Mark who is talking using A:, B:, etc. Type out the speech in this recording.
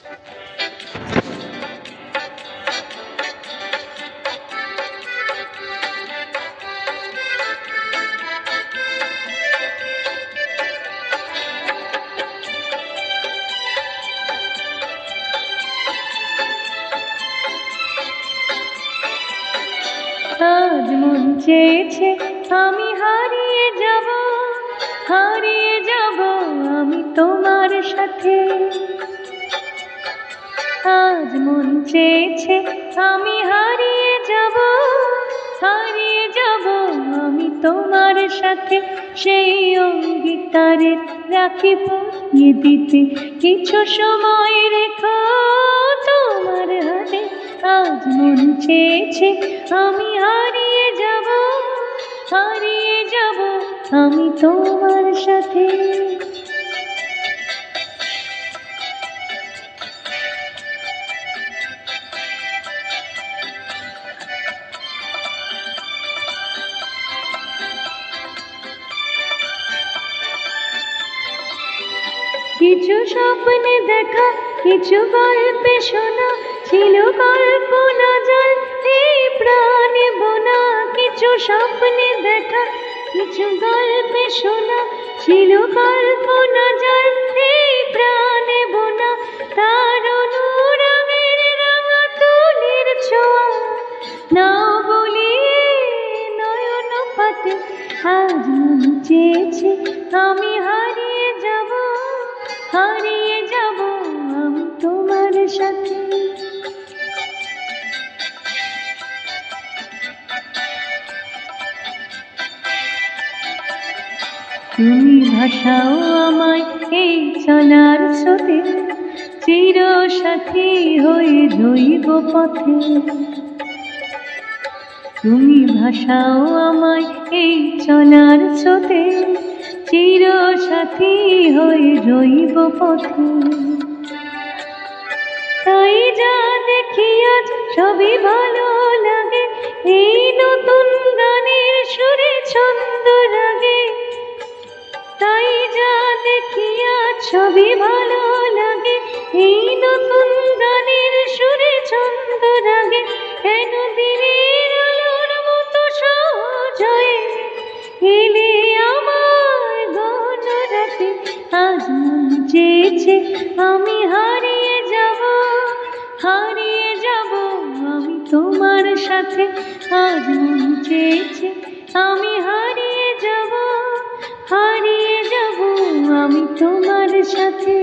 A: আজ মন চেয়েছে আমি হারিয়ে যাব আমি তোমার সাথে। আজ মন চেয়েছে আমি হারিয়ে যাব আমি তোমার সাথে। সেই অঙ্গীকারের রাখি পরিয়ে দিতে কিছু সময় রেখো তোমার হাতে। আজ মন চেয়েছে আমি হারিয়ে যাব আমি তোমার সাথে। কিছু স্বপ্নে দেখা, কিছু গল্পে শোনা, ছিল কল্পনা জল এই প্রাণে বোনা। কিছু স্বপ্নে দেখা, কিছু গল্পে শোনা, ছিল কল্পনা জল এই প্রাণে বোনা। তার অনুরাগের রাঙা তুলির ছোঁয়া নাও বলিয়ে নয়ন পাতে। আজ মন চেয়েছে আমি হারিয়ে যাব আমি তোমার সাথে। তুমি ভাসাও আমায় এই চলার স্রোতে, চির সাথী হয়ে রইব পথে। তুমি ভাসাও আমায় এই চলার স্রোতে, চির সাথী হয়ে রইব পথে। তাই যা দেখি আজ সবই ভালো লাগে, এই নতুন গানের সুরে ছন্দ রাগে। তাই যা দেখি আজ সবই ভালো লাগে, এই নতুন গানের সুরে ছন্দ রাগে। কেন দিনের আলোর মতো সহজ হয়ে এলে আমার গহন রাতে। আজ মন চেয়েছে আমি হারিয়ে যাব আমি তোমার সাথে। আজ মন চেয়েছে আমি হারিয়ে যাব আমি তোমার সাথে।